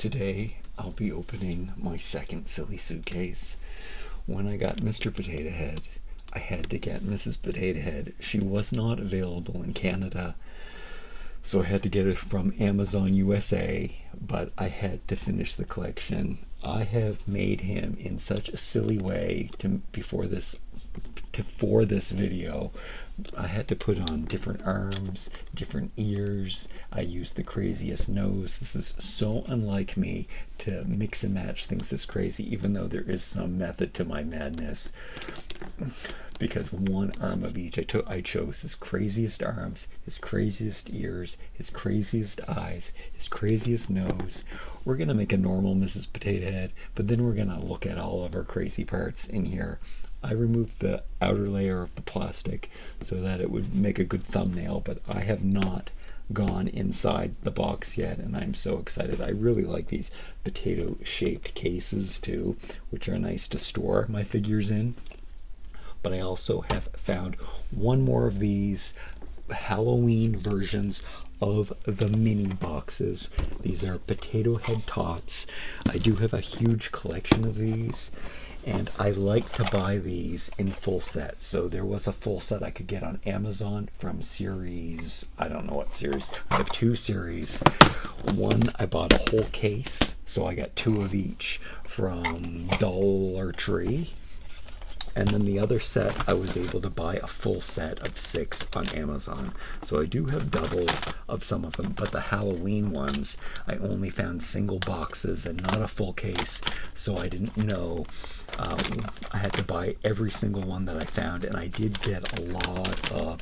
Today I'll be opening my second silly suitcase. When I got Mr. Potato Head, I had to get Mrs. Potato Head. She was not available in Canada, so I had to get it from Amazon USA, but I had to finish the collection. I have made him in such a silly way for this video. I had to put on different arms, different ears. I used the craziest nose. This is so unlike me to mix and match things this crazy, even though there is some method to my madness. Because one arm of each, I chose his craziest arms, his craziest ears, his craziest eyes, his craziest nose. We're going to make a normal Mrs. Potato Head, but then we're going to look at all of our crazy parts in here. I removed the outer layer of the plastic so that it would make a good thumbnail, but I have not gone inside the box yet, and I'm so excited. I really like these potato-shaped cases too, which are nice to store my figures in. But I also have found one more of these Halloween versions of the mini boxes. These are potato head tots. I do have a huge collection of these, and I like to buy these in full sets. So there was a full set I could get on Amazon from series, I don't know what series. I have two series. One, I bought a whole case, so I got two of each from Dollar Tree. And then the other set, I was able to buy a full set of 6 on Amazon. So I do have doubles of some of them, but the Halloween ones, I only found single boxes and not a full case. So I didn't know. I had to buy every single one that I found, and I did get a lot of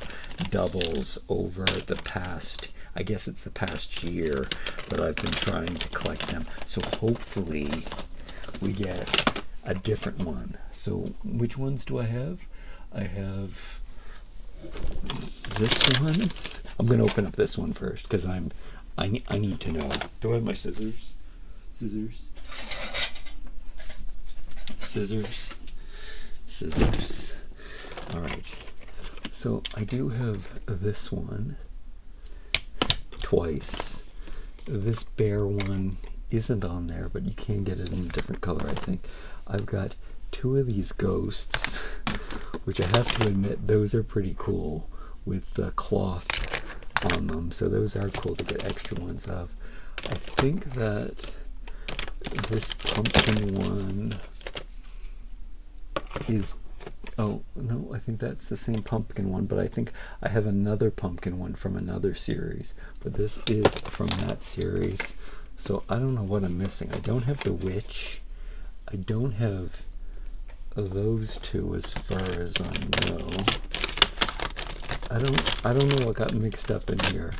doubles over the past, I guess it's the past year that I've been trying to collect them. So hopefully we get a different one. So which ones do I have? I have this one. I'm gonna open up this one first because I need to know. Do I have my scissors? Scissors. All right. So I do have this one twice. This bear one isn't on there, but you can get it in a different color, I think. I've got 2 of these ghosts, which I have to admit, those are pretty cool with the cloth on them. So those are cool to get extra ones of. I think that this pumpkin one is, oh no, I think that's the same pumpkin one, but I think I have another pumpkin one from another series, but this is from that series. So I don't know what I'm missing. I don't have the witch. I don't have those 2 as far as I know. I don't know what got mixed up in here.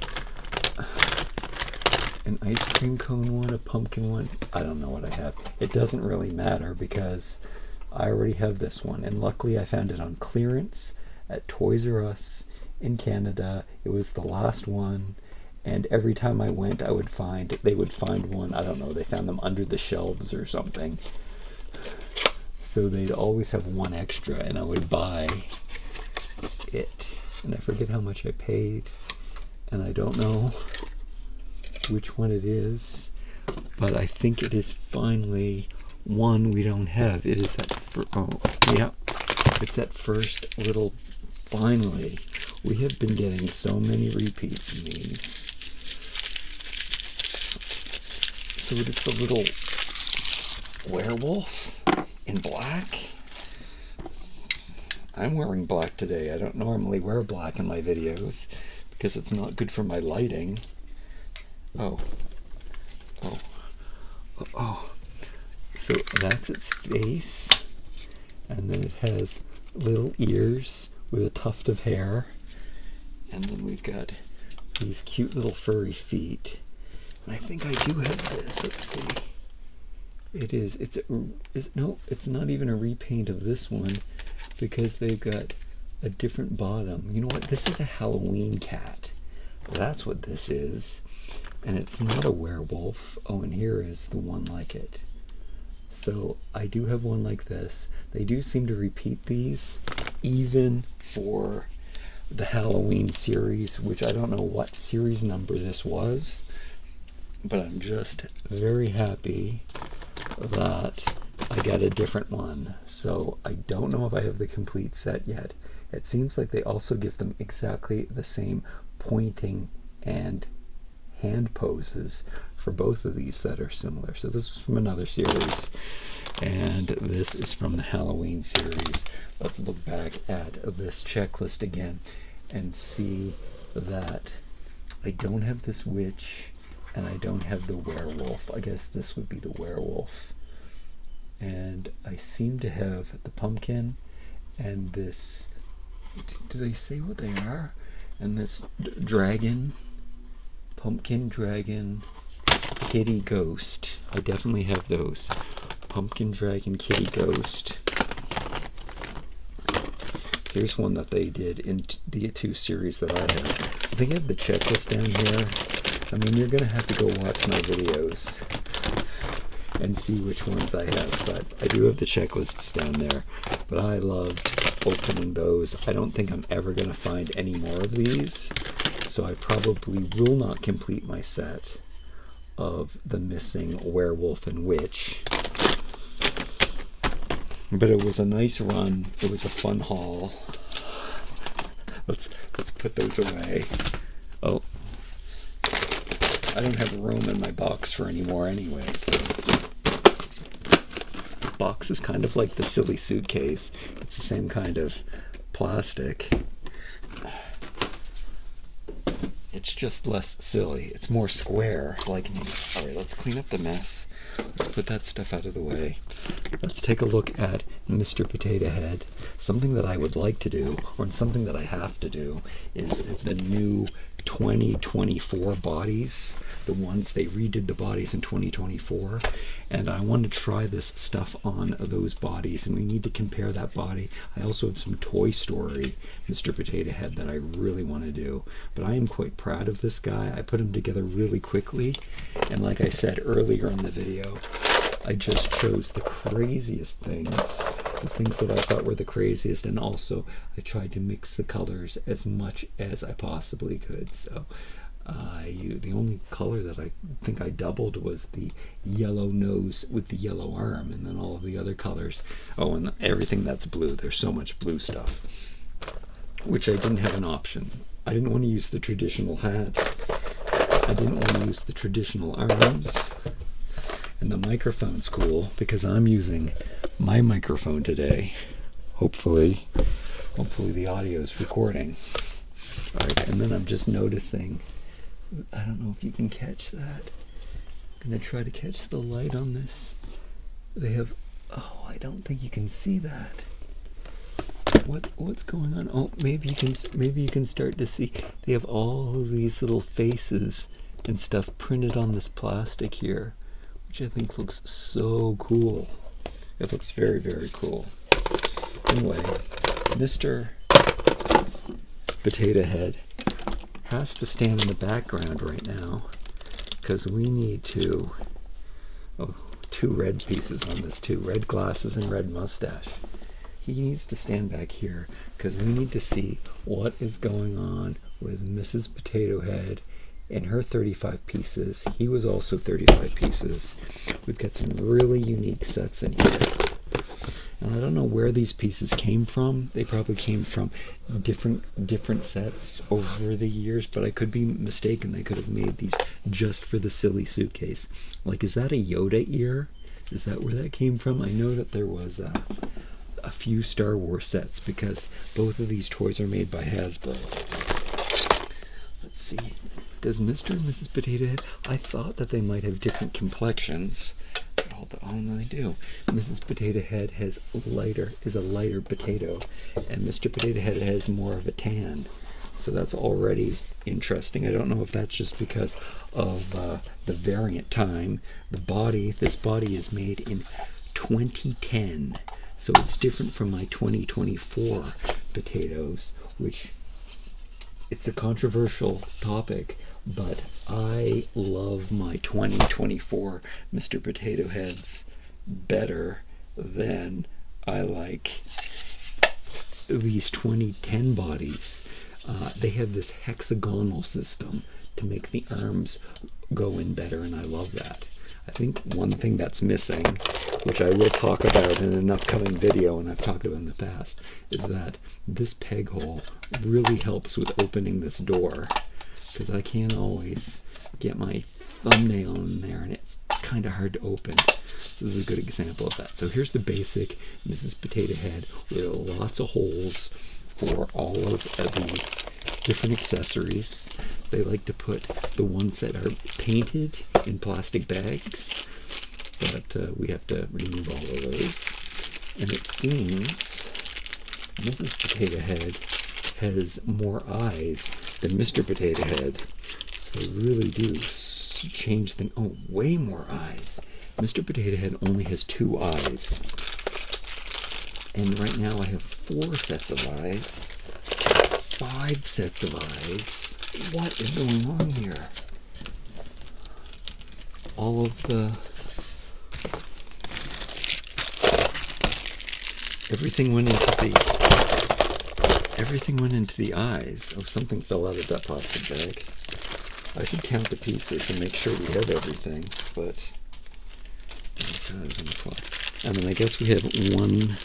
An ice cream cone one, a pumpkin one. I don't know what I have. It doesn't really matter because I already have this one, and luckily I found it on clearance at Toys R Us in Canada. It was the last one. And every time I went, they would find one. I don't know, they found them under the shelves or something. So they'd always have one extra, and I would buy it. And I forget how much I paid, and I don't know which one it is, but I think it is finally one we don't have. It is that, it's that first little, finally. We have been getting so many repeats in these. So it is the little werewolf in black. I'm wearing black today. I don't normally wear black in my videos because it's not good for my lighting. Oh. So that's its face, and then it has little ears with a tuft of hair, and then we've got these cute little furry feet. And I think I do have this. Let's see. It's not even a repaint of this one because they've got a different bottom. You know what? This is a Halloween cat. That's what this is. And it's not a werewolf. Oh, and here is the one like it. So I do have one like this. They do seem to repeat these even for the Halloween series, which I don't know what series number this was. but I'm just very happy that I got a different one. So I don't know if I have the complete set yet. It seems like they also give them exactly the same pointing and hand poses for both of these that are similar. So this is from another series, and this is from the Halloween series. Let's look back at this checklist again and see that I don't have this witch and I don't have the werewolf. I guess this would be the werewolf. And I seem to have the pumpkin and this, do they say what they are? And this dragon, pumpkin, dragon, kitty, ghost. I definitely have those. Pumpkin, dragon, kitty, ghost. Here's one that they did in the two series that I have. I think I have the checklist down here. I mean, you're going to have to go watch my videos and see which ones I have, but I do have the checklists down there. But I loved opening those. I don't think I'm ever going to find any more of these, so I probably will not complete my set of the missing werewolf and witch. But it was a nice run. It was a fun haul. Let's put those away. Oh, I don't have room in my box for any more anyway, so the box is kind of like the silly suitcase. It's the same kind of plastic. It's just less silly. It's more square, like me. All right, let's clean up the mess. Let's put that stuff out of the way. Let's take a look at Mr. Potato Head. Something that I would like to do, or something that I have to do, is the new 2024 bodies. The ones, they redid the bodies in 2024. And I want to try this stuff on those bodies, and we need to compare that body. I also have some Toy Story Mr. Potato Head that I really want to do. But I am quite proud of this guy. I put him together really quickly. And like I said earlier in the video, I just chose the craziest things, the things that I thought were the craziest, and also I tried to mix the colors as much as I possibly could. So the only color that I think I doubled was the yellow nose with the yellow arm, and then all of the other colors. Oh, and everything that's blue. There's so much blue stuff, which I didn't have an option. I didn't want to use the traditional hat. I didn't want to use the traditional arms. And the microphone's cool because I'm using my microphone today. Hopefully the audio's recording. All right, and then I'm just noticing, I don't know if you can catch that. I'm gonna try to catch the light on this. They have, oh, I don't think you can see that. What's going on? Oh, maybe you can start to see. They have all of these little faces and stuff printed on this plastic here, which I think looks so cool. It looks very, very cool. Anyway, Mr. Potato Head has to stand in the background right now because we need two red pieces on this, two red glasses and red mustache. He needs to stand back here because we need to see what is going on with Mrs. Potato Head and her 35 pieces. He was also 35 pieces. We've got some really unique sets in here. And I don't know where these pieces came from. They probably came from different sets over the years, but I could be mistaken. They could have made these just for the silly suitcase. Like, is that a Yoda ear? Is that where that came from? I know that there was a few Star Wars sets because both of these toys are made by Hasbro. Let's see. Does Mr. and Mrs. Potato Head, I thought that they might have different complexions. Oh, no, they do. Mrs. Potato Head is a lighter potato, and Mr. Potato Head has more of a tan. So that's already interesting. I don't know if that's just because of the variant time. This body is made in 2010, so it's different from my 2024 potatoes, which it's a controversial topic, but I love my 2024 Mr. Potato Heads better than I like these 2010 bodies. They have this hexagonal system to make the arms go in better, and I love that. I think one thing that's missing, which I will talk about in an upcoming video, and I've talked about in the past, is that this peg hole really helps with opening this door, because I can't always get my thumbnail in there, and it's kind of hard to open. This is a good example of that. So here's the basic Mrs. Potato Head with lots of holes for all of the different accessories. They like to put the ones that are painted in plastic bags, but we have to remove all of those. And it seems Mrs. Potato Head has more eyes than Mr. Potato Head. So they really do change things. Oh, way more eyes. Mr. Potato Head only has 2 eyes. And right now I have 4 sets of eyes. 5 sets of eyes. What is going on here? All of the... Everything went into the eyes. Oh, something fell out of that plastic bag. I should count the pieces and make sure we have everything, but... And then I guess we have one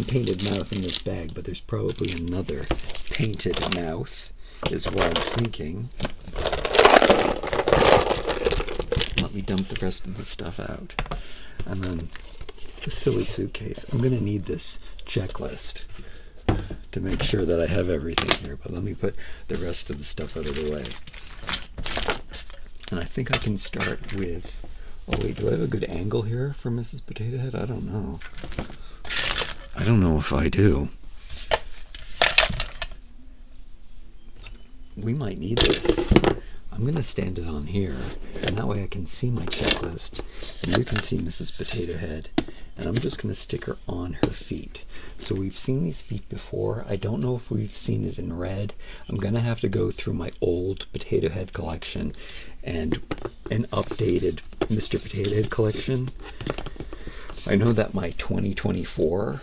painted mouth in this bag, but there's probably another painted mouth, is what I'm thinking. Let me dump the rest of the stuff out. And then the silly suitcase. I'm going to need this checklist to make sure that I have everything here, but let me put the rest of the stuff out of the way. And I think I can start with... Oh wait, do I have a good angle here for Mrs. Potato Head? I don't know. I don't know if I do. We might need this. I'm going to stand it on here, and that way I can see my checklist, and you can see Mrs. Potato Head, and I'm just going to stick her on her feet. So we've seen these feet before. I don't know if we've seen it in red. I'm going to have to go through my old Potato Head collection and an updated Mr. Potato Head collection. I know that my 2024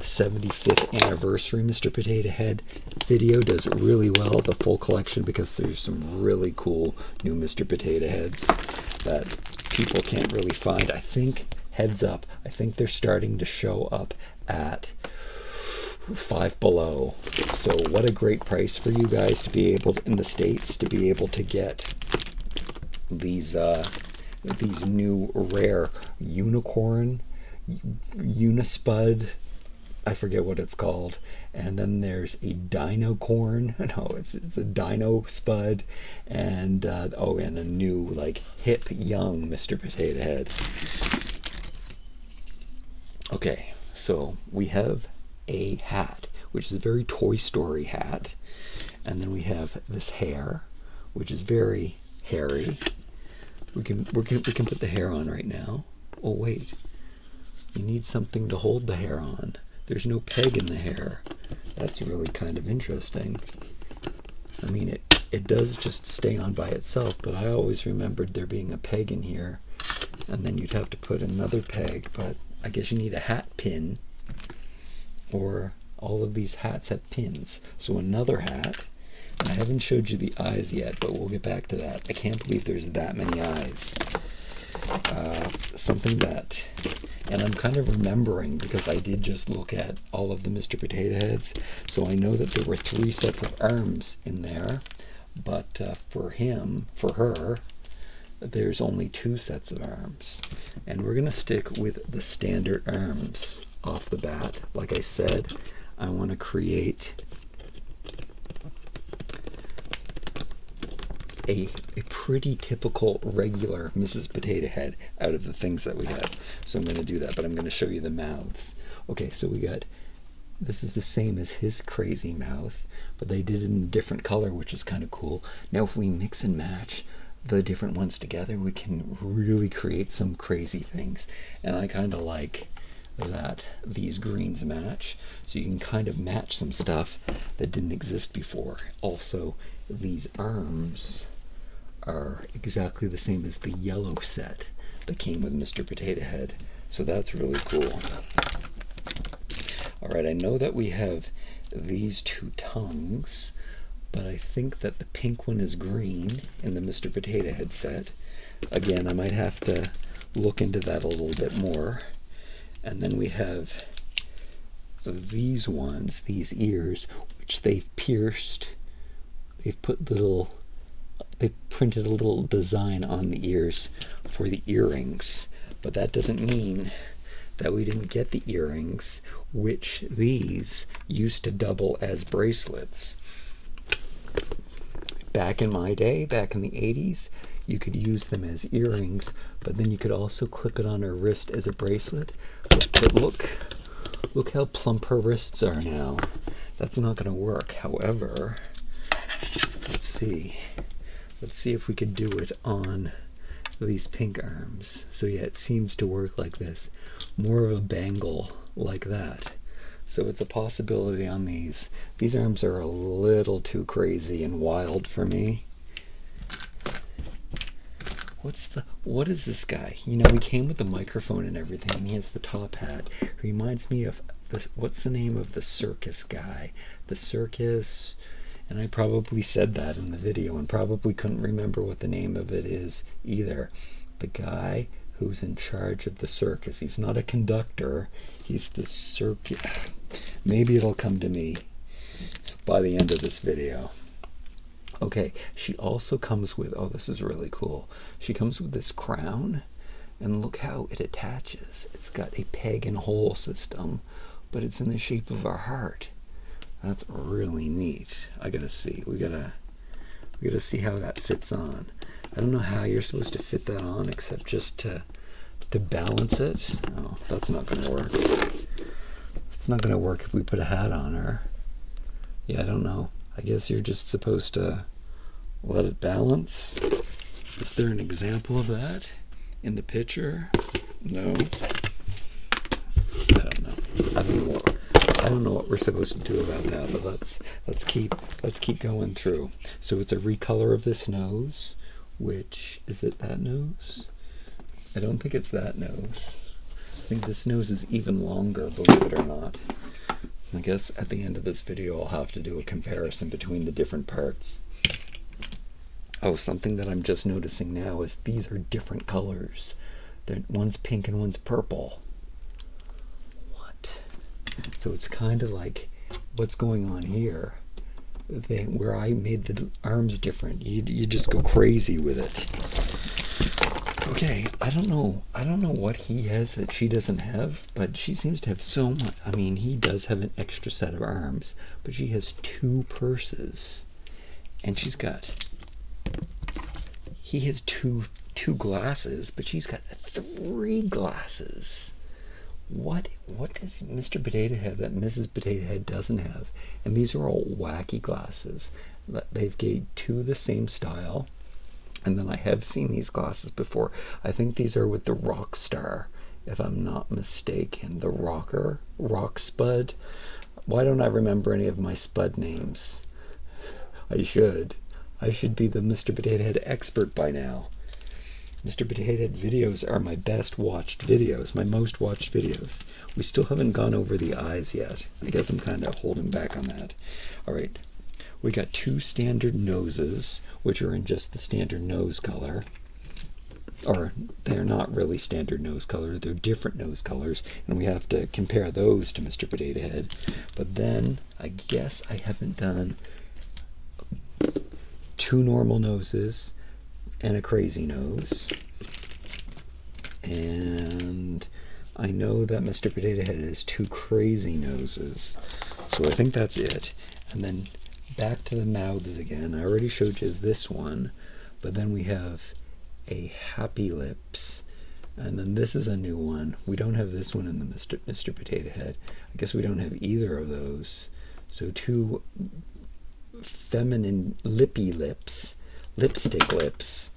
75th anniversary Mr. Potato Head video does really well, the full collection, because there's some really cool new Mr. Potato Heads that people can't really find. I think, heads up, I think they're starting to show up at Five Below. So what a great price for you guys to be able to, in the States, to be able to get these new rare unicorn, unispud, I forget what it's called, and then there's a dino corn. No, it's a dino spud, and and a new, like, hip young Mr. Potato Head. Okay, so we have a hat, which is a very Toy Story hat, and then we have this hair, which is very hairy. We can put the hair on right now. Oh wait, you need something to hold the hair on. There's no peg in the hair. That's really kind of interesting. I mean, it does just stay on by itself, but I always remembered there being a peg in here, and then you'd have to put another peg, but I guess you need a hat pin, or all of these hats have pins. So another hat. I haven't showed you the eyes yet, but we'll get back to that. I can't believe there's that many eyes. Something that, and I'm kind of remembering because I did just look at all of the Mr. Potato Heads, so I know that there were 3 sets of arms in there, but for her, there's only 2 sets of arms. And we're going to stick with the standard arms off the bat. Like I said, I want to create a pretty typical regular Mrs. Potato Head out of the things that we have. So I'm going to do that, but I'm going to show you the mouths. Okay, so we got, this is the same as his crazy mouth, but they did it in a different color, which is kind of cool. Now if we mix and match the different ones together, we can really create some crazy things. And I kind of like that these greens match, so you can kind of match some stuff that didn't exist before. Also, these arms are exactly the same as the yellow set that came with Mr. Potato Head, so that's really cool. Alright, I know that we have these 2 tongues. but I think that the pink one is green in the Mr. Potato Head set. Again, I might have to look into that a little bit more. And then we have these ones, these ears, which they've pierced. They've printed a little design on the ears for the earrings, but that doesn't mean that we didn't get the earrings, which these used to double as bracelets. Back in my day, back in the 80s, you could use them as earrings, but then you could also clip it on her wrist as a bracelet. But look how plump her wrists are now. That's not going to work. However, let's see if we could do it on these pink arms. So yeah, it seems to work like this. More of a bangle like that. So it's a possibility on these. These arms are a little too crazy and wild for me. What is this guy? You know, he came with the microphone and everything, and he has the top hat. He reminds me of this, what's the name of the circus guy? The circus, and I probably said that in the video and probably couldn't remember what the name of it is either. The guy who's in charge of the circus. He's not a conductor. He's the circus. Maybe it'll come to me by the end of this video. Okay, she also comes with, oh, this is really cool. She comes with this crown, and look how it attaches. It's got a peg and hole system, but it's in the shape of a heart. That's really neat. I gotta see. We gotta see how that fits on. I don't know how you're supposed to fit that on except just to balance it. Oh, that's not gonna work. It's not gonna work if we put a hat on her. Yeah, I don't know. I guess you're just supposed to let it balance. Is there an example of that in the picture? No. I don't know. I don't know what we're supposed to do about that, but let's keep going through. So it's a recolor of this nose, which is it that nose? I don't think it's that nose. I think this nose is even longer, believe it or not. I guess at the end of this video I'll have to do a comparison between the different parts. Oh, something that I'm just noticing now is these are different colors. One's pink and one's purple. What? So it's kind of like what's going on here. Where I made the arms different. You just go crazy with it. Okay, I don't know what he has that she doesn't have, but she seems to have so much. I mean, he does have an extra set of arms, but she has 2 purses, and he has two glasses, but she's got 3 glasses. What does Mr. Potato Head that Mrs. Potato Head doesn't have? And these are all Wacky glasses. They've gave 2 the same style. And then I have seen these glasses before. I think these are with the rock star, if I'm not mistaken. The rock spud. Why don't I remember any of my spud names? I should be the Mr. Potato Head expert by now. Mr. Potato Head videos are my best watched videos, my most watched videos. We still haven't gone over the eyes yet. I guess I'm kind of holding back on that. All right. We got 2 standard noses, which are in just the standard nose color. Or they're not really standard nose colors, they're different nose colors, and we have to compare those to Mr. Potato Head. But then, I guess I haven't done 2 normal noses and a crazy nose. And I know that Mr. Potato Head has 2 crazy noses, so I think that's it. And then back to the mouths again. I already showed you this one, but then we have a happy lips, and then this is a new one. We don't have this one in the Mr. Potato Head. I guess we don't have either of those. So 2 feminine lippy lips, lipstick lips,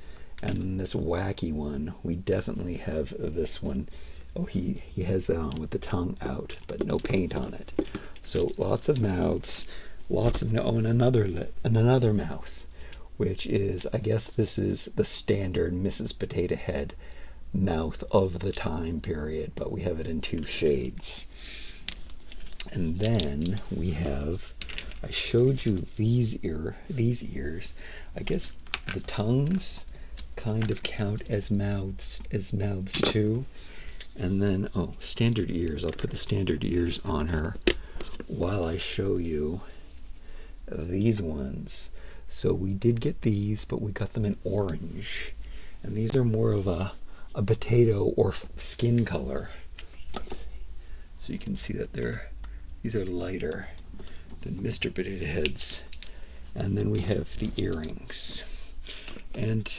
and then this wacky one. We definitely have this one. Oh, he has that on with the tongue out, but no paint on it. So lots of mouths. And another lip and another mouth, which is, I guess this is the standard Mrs. Potato Head mouth of the time period, but we have it in 2 shades. And then we have I showed you these ears. I guess the tongues kind of count as mouths too. And then, oh, standard ears. I'll put the standard ears on her while I show you these ones. So we did get these, but we got them in orange. And these are more of a potato or skin color. So you can see that these are lighter than Mr. Potato Head's. And then we have the earrings. And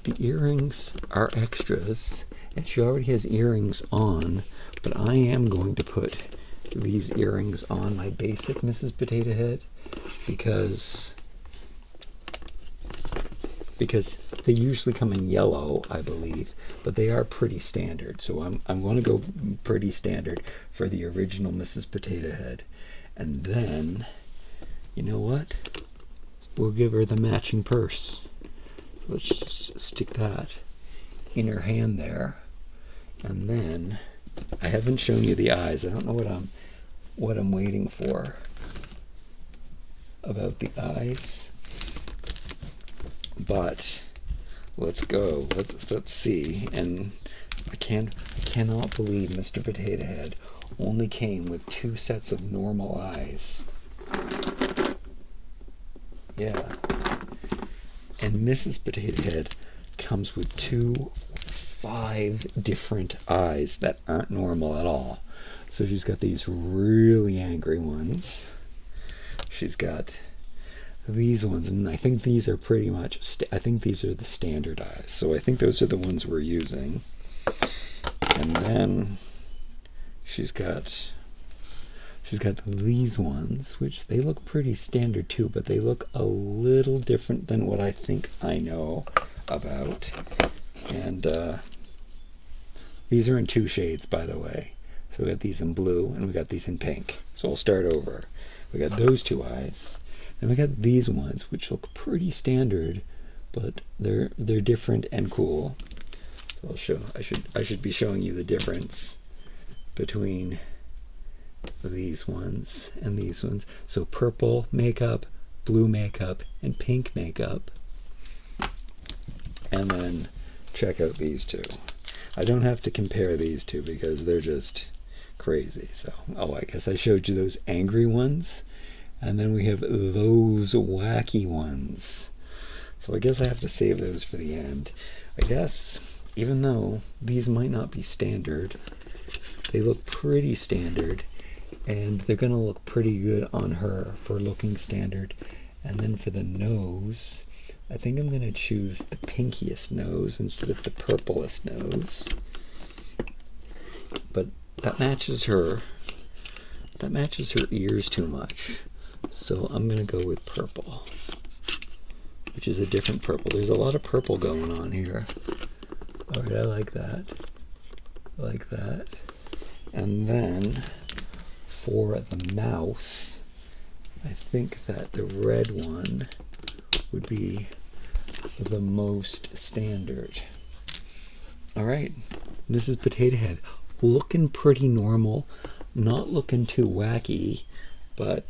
the earrings are extras. And she already has earrings on, but I am going to put these earrings on my basic Mrs. Potato Head because they usually come in yellow, I believe, but they are pretty standard. So I'm going to go pretty standard for the original Mrs. Potato Head. And then, you know what? We'll give her the matching purse. Let's just stick that in her hand there. And then I haven't shown you the eyes. I don't know what I'm waiting for about the eyes. But let's go. Let's see. And I cannot believe Mr. Potato Head only came with 2 sets of normal eyes. Yeah. And Mrs. Potato Head comes with 5 different eyes that aren't normal at all. So she's got these really angry ones. She's got these ones, and I think these are pretty much, I think these are the standard eyes. So I think those are the ones we're using. And then she's got these ones, which they look pretty standard too, but they look a little different than what I think I know about. And these are in 2 shades, by the way. So we got these in blue and we got these in pink. So I'll start over. We got those 2 eyes. Then we got these ones, which look pretty standard, but they're different and cool. So I should be showing you the difference between these ones and these ones. So purple makeup, blue makeup, and pink makeup. And then check out these 2. I don't have to compare these 2 because they're just crazy. So, oh, I guess I showed you those angry ones. And then we have those wacky ones. So I guess I have to save those for the end. I guess, even though these might not be standard, they look pretty standard. And they're going to look pretty good on her for looking standard. And then for the nose, I think I'm going to choose the pinkiest nose instead of the purplest nose. But that matches her ears too much. So I'm going to go with purple, which is a different purple. There's a lot of purple going on here. All right, I like that. I like that. And then for the mouth, I think that the red one would be the most standard. All right, this is Potato Head. Looking pretty normal, not looking too wacky, but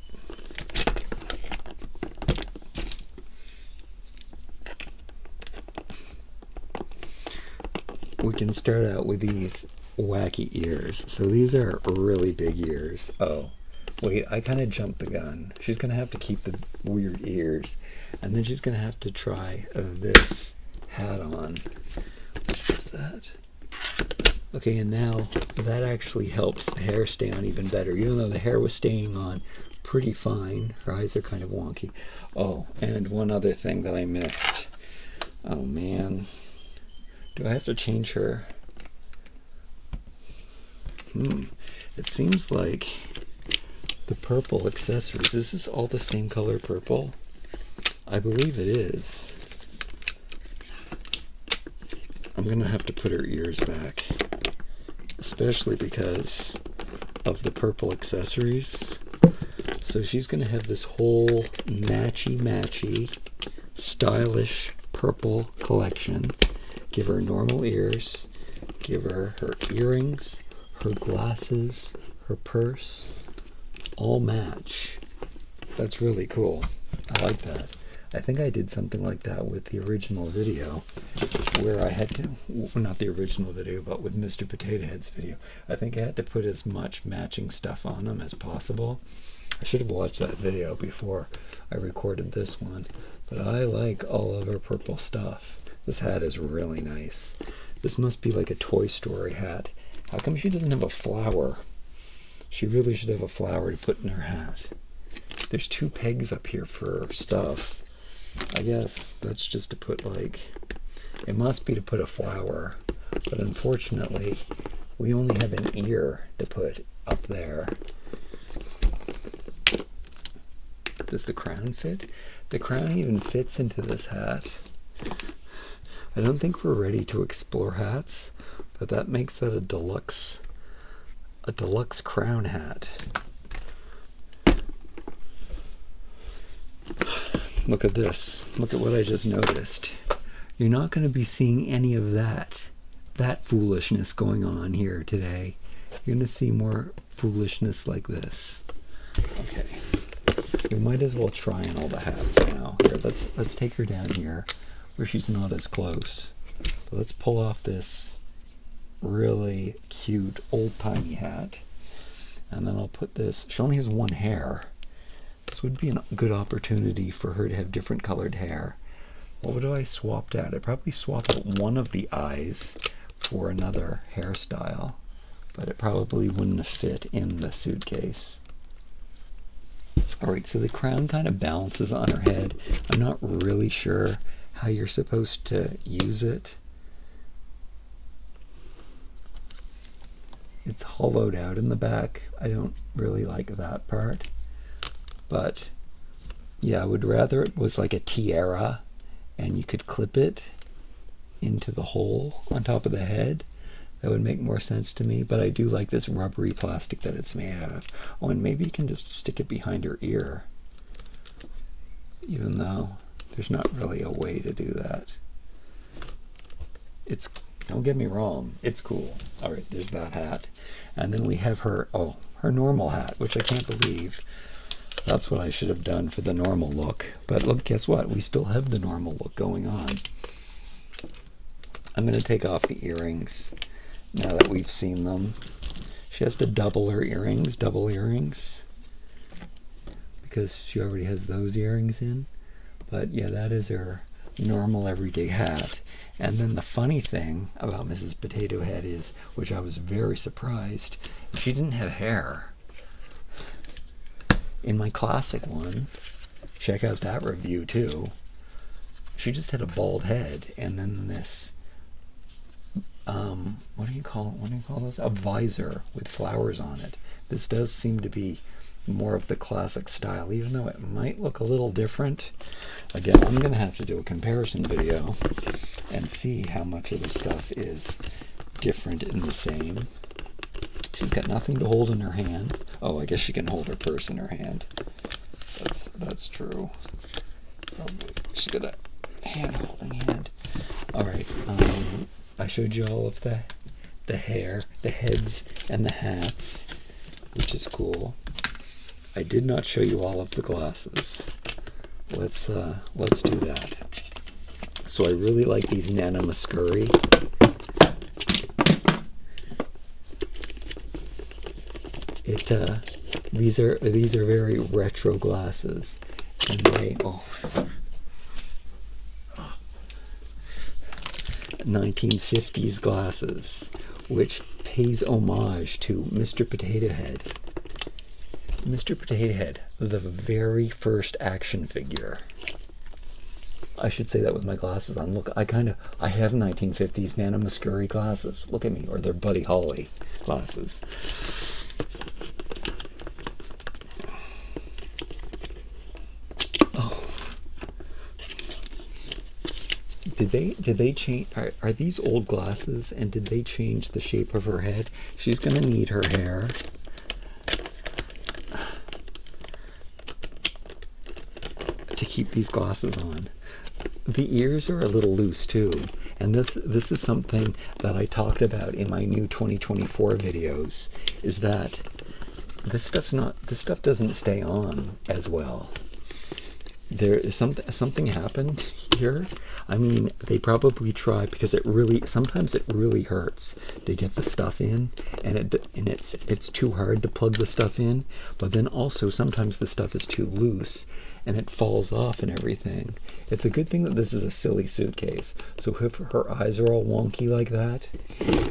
we can start out with these wacky ears. So these are really big ears. Oh, wait, I kind of jumped the gun. She's going to have to keep the weird ears. And then she's going to have to try this hat on. What's that? Okay, and now that actually helps the hair stay on even better. Even though the hair was staying on pretty fine, her eyes are kind of wonky. Oh, and one other thing that I missed. Oh, man. Do I have to change her? It seems like the purple accessories. Is this all the same color purple? I believe it is. I'm going to have to put her ears back, especially because of the purple accessories. So she's going to have this whole matchy, stylish purple collection. Give her normal ears, give her her earrings, her glasses, her purse, all match. That's really cool. I like that. I think I did something like that with the original video, where I had to, well, not the original video, but with Mr. Potato Head's video. I think I had to put as much matching stuff on them as possible. I should have watched that video before I recorded this one, but I like all of her purple stuff. This hat is really nice. This must be like a Toy Story hat. How come she doesn't have a flower? She really should have a flower to put in her hat. There's 2 pegs up here for stuff. I guess that's just to put, like, it must be to put a flower, but unfortunately we only have an ear to put up there. Does the crown fit? The crown even fits into this hat. I don't think we're ready to explore hats, but that makes that a deluxe crown hat. Look at this. Look at what I just noticed. You're not going to be seeing any of that foolishness going on here today. You're going to see more foolishness like this. Okay. We might as well try on all the hats now. Here, let's take her down here where she's not as close. So let's pull off this really cute old-timey hat. And then I'll put this. She only has 1 hair. This would be a good opportunity for her to have different colored hair. What would I swap out? I'd probably swap out one of the eyes for another hairstyle, but it probably wouldn't have fit in the suitcase. Alright, so the crown kind of balances on her head. I'm not really sure how you're supposed to use it. It's hollowed out in the back. I don't really like that part. But yeah, I would rather it was like a tiara and you could clip it into the hole on top of the head. That would make more sense to me, but I do like this rubbery plastic that it's made out of. Oh, and maybe you can just stick it behind her ear, even though there's not really a way to do that. It's, don't get me wrong, it's cool. All right, there's that hat. And then we have her, oh, her normal hat, which I can't believe. That's what I should have done for the normal look. But look, guess what? We still have the normal look going on. I'm going to take off the earrings now that we've seen them. She has to double her earrings, because she already has those earrings in. But yeah, that is her normal everyday hat. And then the funny thing about Mrs. Potato Head is, which I was very surprised, she didn't have hair. In my classic one, check out that review too, she just had a bald head, and then this, what do you call this? A visor with flowers on it. This does seem to be more of the classic style, even though it might look a little different. Again, I'm going to have to do a comparison video and see how much of the stuff is different and the same. She's got nothing to hold in her hand. Oh, I guess she can hold her purse in her hand. That's true. She's got a hand-holding hand. All right. I showed you all of the hair, the heads, and the hats, which is cool. I did not show you all of the glasses. Let's do that. So I really like these Nana Muscuri. These are very retro glasses, and they 1950s glasses, which pays homage to Mr. Potato Head. Mr. Potato Head, the very first action figure. I should say that with my glasses on. Look, I have 1950s Nana Muscuri glasses. Look at me, or they're Buddy Holly glasses. Did they change? Are these old glasses? And did they change the shape of her head? She's gonna need her hair. To keep these glasses on. The ears are a little loose too, and this is something that I talked about in my new 2024 videos, is that This stuff doesn't stay on as well. There is something happened here. I mean, they probably try, because sometimes it really hurts to get the stuff in, and it's too hard to plug the stuff in. But then also sometimes the stuff is too loose and it falls off and everything. It's a good thing that this is a silly suitcase. So if her eyes are all wonky like that,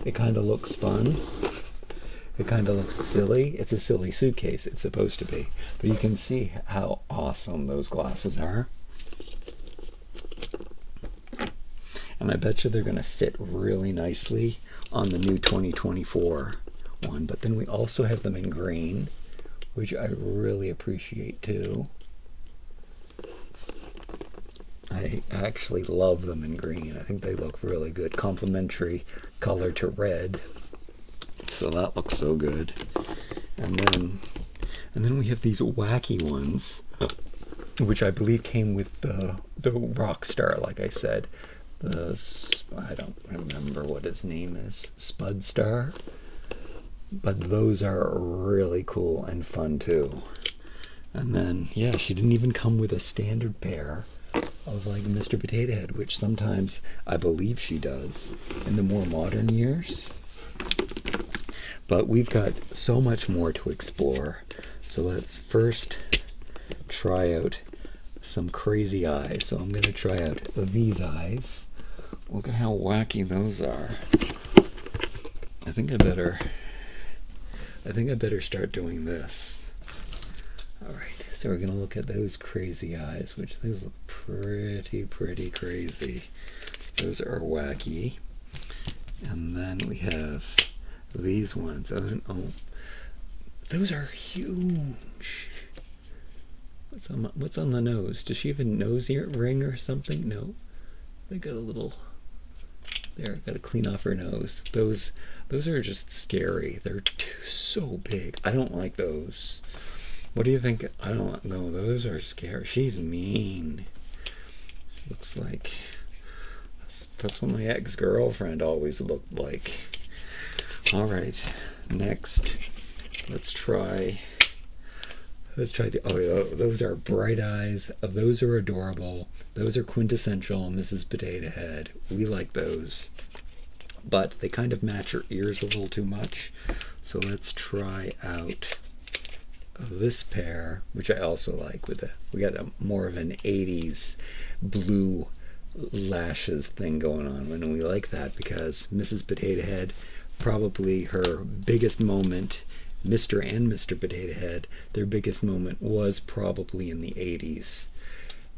it kind of looks fun. It kind of looks silly. It's a silly suitcase. It's supposed to be. But you can see how awesome those glasses are. And I bet you they're going to fit really nicely on the new 2024 one. But then we also have them in green, which I really appreciate too. I actually love them in green. I think they look really good. Complementary color to red. So that looks so good. And then we have these wacky ones, which I believe came with the Rockstar, like I said. I don't remember what his name is. Spud Star. But those are really cool and fun too. And then, yeah, she didn't even come with a standard pair of like Mr. Potato Head, which sometimes I believe she does in the more modern years. But we've got so much more to explore. So let's first try out some crazy eyes. So I'm going to try out these eyes. Look at how wacky those are. I think I better start doing this. All right. So we're going to look at those crazy eyes, which those look pretty crazy. Those are wacky. And then we have these ones. Oh, those are huge. What's on the nose? Does she have a nose ring or something? No. They got a little... There, got to clean off her nose. Those are just scary. They're so big. I don't like those. What do you think? I don't know. Those are scary. She's mean. Looks like that's what my ex-girlfriend always looked like. All right. Next, let's try those are bright eyes. Those are adorable. Those are quintessential Mrs. Potato Head. We like those. But they kind of match her ears a little too much. So let's try out this pair, which I also like. We got more of an 80s blue lashes thing going on, and we like that because Mrs. Potato Head, probably her biggest moment, Mr. and Mr. Potato Head, their biggest moment was probably in the 80s.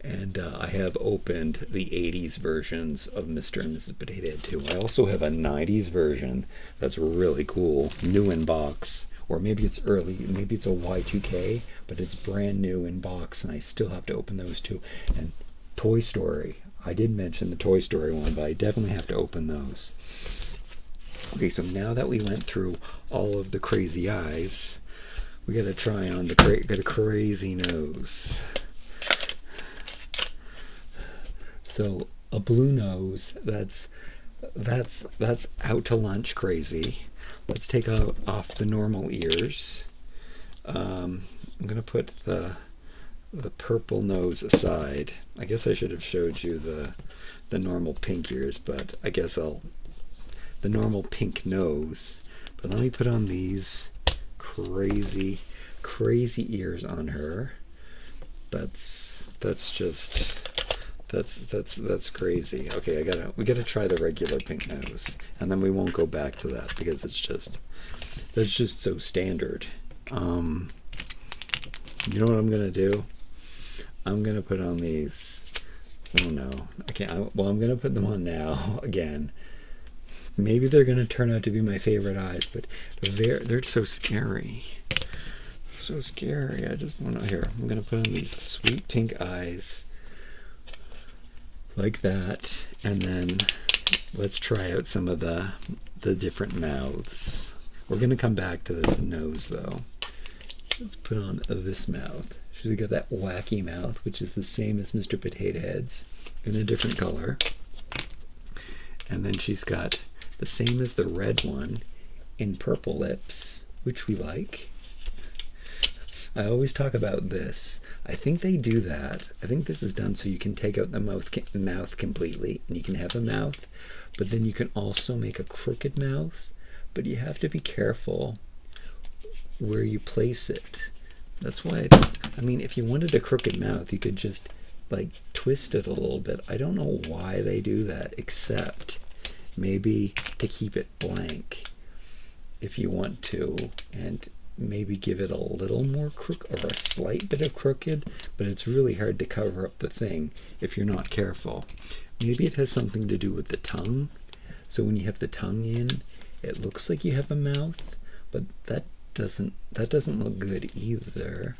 And I have opened the 80s versions of Mr. and Mrs. Potato Head too. I also have a 90s version that's really cool, new in box. Or maybe it's early, maybe it's a Y2K, but it's brand new in box, and I still have to open those too. And Toy Story, I did mention the Toy Story one, but I definitely have to open those. Okay, so now that we went through all of the crazy eyes, we got to try on the crazy nose. So a blue nose, that's out to lunch crazy. Let's take off the normal ears. I'm going to put the purple nose aside. I guess I should have showed you the normal pink ears, but I guess the normal pink nose. But let me put on these crazy ears on her. That's crazy. Okay, we gotta try the regular pink nose, and then we won't go back to that because that's just so standard. You know what I'm gonna do? I'm gonna put on these. Oh no, I can't. I'm gonna put them on now again. Maybe they're gonna turn out to be my favorite eyes, but they're so scary. So scary. I just want to. Here, I'm gonna put on these sweet pink eyes. Like that, and then let's try out some of the different mouths. We're gonna come back to this nose though. Let's put on this mouth. She's got that wacky mouth, which is the same as Mr. Potato Head's in a different color. And then she's got the same as the red one in purple lips, which we like. I always talk about this. I think they do that. I think this is done so you can take out the mouth completely, and you can have a mouth, but then you can also make a crooked mouth, but you have to be careful where you place it. That's why, I mean, if you wanted a crooked mouth, you could just, like, twist it a little bit. I don't know why they do that, except maybe to keep it blank if you want to, and maybe give it a little more crooked, or a slight bit of crooked, but it's really hard to cover up the thing if you're not careful. Maybe it has something to do with the tongue. So when you have the tongue in, it looks like you have a mouth, but that doesn't look good either.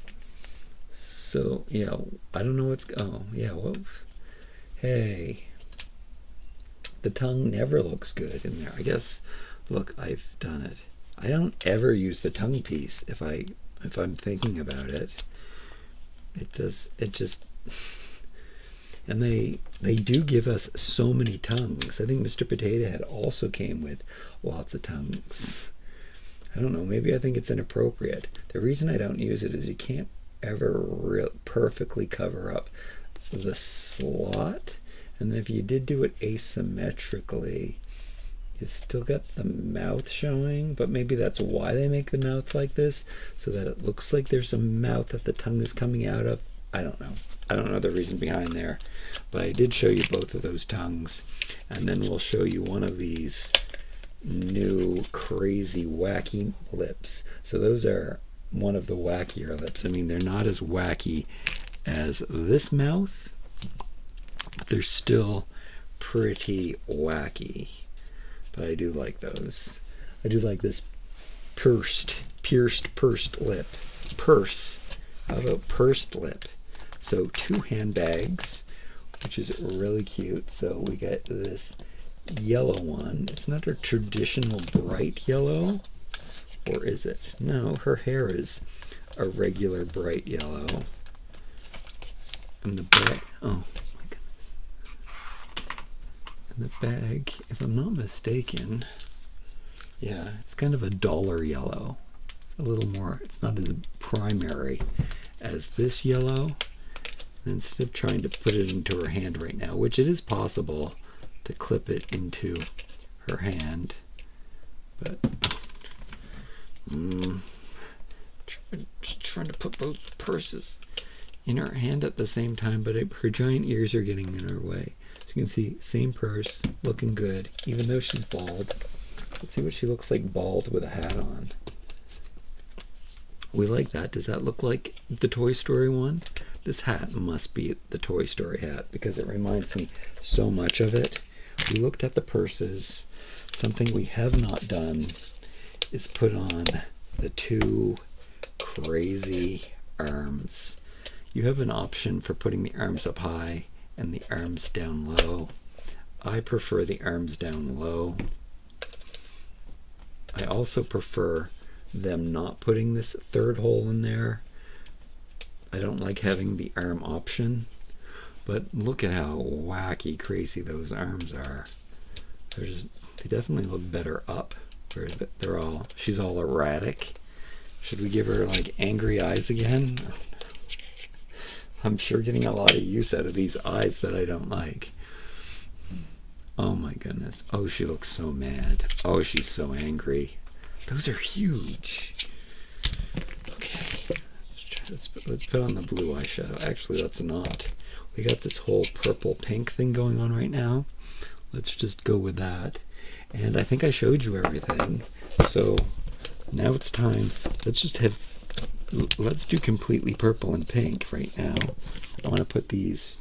So yeah, I don't know what's, oh yeah, whoa. Hey, the tongue never looks good in there. I guess, look, I've done it. I don't ever use the tongue piece if I'm thinking about it. It just, and they do give us so many tongues. I think Mr. Potato Head also came with lots of tongues. I don't know, maybe I think it's inappropriate. The reason I don't use it is you can't ever perfectly cover up the slot, and then if you did do it asymmetrically, you still got the mouth showing, but maybe that's why they make the mouth like this, so that it looks like there's a mouth that the tongue is coming out of. I don't know. I don't know the reason behind there, but I did show you both of those tongues, and then we'll show you one of these new crazy wacky lips. So those are one of the wackier lips. I mean, they're not as wacky as this mouth, but they're still pretty wacky. But I do like those. I do like this pursed lip. Purse. How about pursed lip? So 2 handbags, which is really cute. So we get this yellow one. It's not a traditional bright yellow, or is it? No, her hair is a regular bright yellow. And the bag, oh my goodness. And the bag, if I'm not mistaken, yeah, it's kind of a dollar yellow. It's a little more, it's not as primary as this yellow. And instead of trying to put it into her hand right now, which it is possible to clip it into her hand, but just trying to put both purses in her hand at the same time, but her giant ears are getting in her way. So you can see, same purse, looking good, even though she's bald. Let's see what she looks like bald with a hat on. We like that. Does that look like the Toy Story one? This hat must be the Toy Story hat because it reminds me so much of it. We looked at the purses. Something we have not done is put on the 2 crazy arms. You have an option for putting the arms up high and the arms down low. I prefer the arms down low. I also prefer them not putting this 3rd hole in there. I don't like having the arm option, but look at how wacky crazy those arms are. They definitely look better up. She's all erratic. Should we give her like angry eyes again? I'm sure getting a lot of use out of these eyes that I don't like. Oh my goodness. Oh, she looks so mad. Oh, she's so angry. Those are huge. Okay. Let's put on the blue eyeshadow. Actually, let's not. We got this whole purple pink thing going on right now. Let's just go with that. And I think I showed you everything. So now it's time. Let's do completely purple and pink right now. I want to put these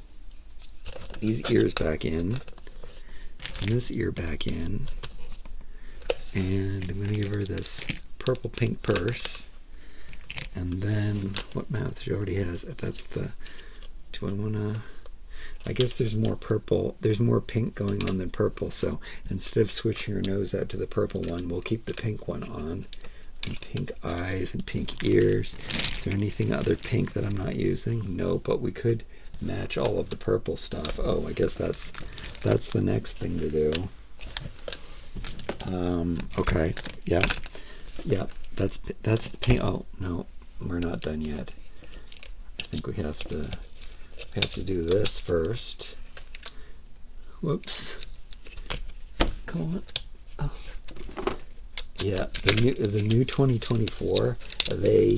ears back in, and this ear back in, and I'm going to give her this purple pink purse. And then what mouth she already has? That's the. Do I want to? I guess there's more purple. There's more pink going on than purple. So instead of switching her nose out to the purple one, we'll keep the pink one on. And pink eyes and pink ears. Is there anything other pink that I'm not using? No, but we could match all of the purple stuff. Oh, I guess that's the next thing to do. Okay. Yeah. That's the pink. Oh no, we're not done yet. I think we have to do this first. Whoops. Come on. Oh. Yeah, the new 2024, they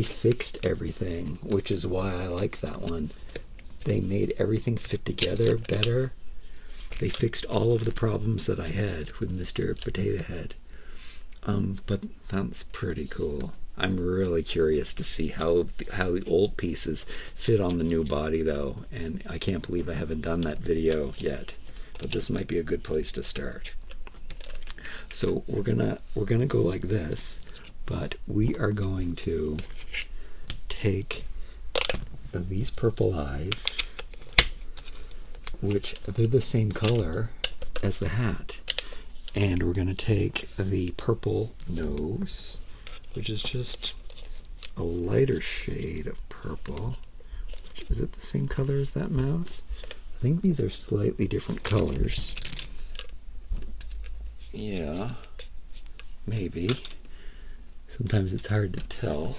fixed everything, which is why I like that one. They made everything fit together better. They fixed all of the problems that I had with Mr. Potato Head. But that's pretty cool. I'm really curious to see how the old pieces fit on the new body, though, and I can't believe I haven't done that video yet. But this might be a good place to start. So we're gonna go like this, but we are going to take these purple eyes, which they're the same color as the hat, and we're gonna take the purple nose, which is just a lighter shade of purple. Is it the same color as that mouth? I think these are slightly different colors. Yeah, maybe. Sometimes it's hard to tell.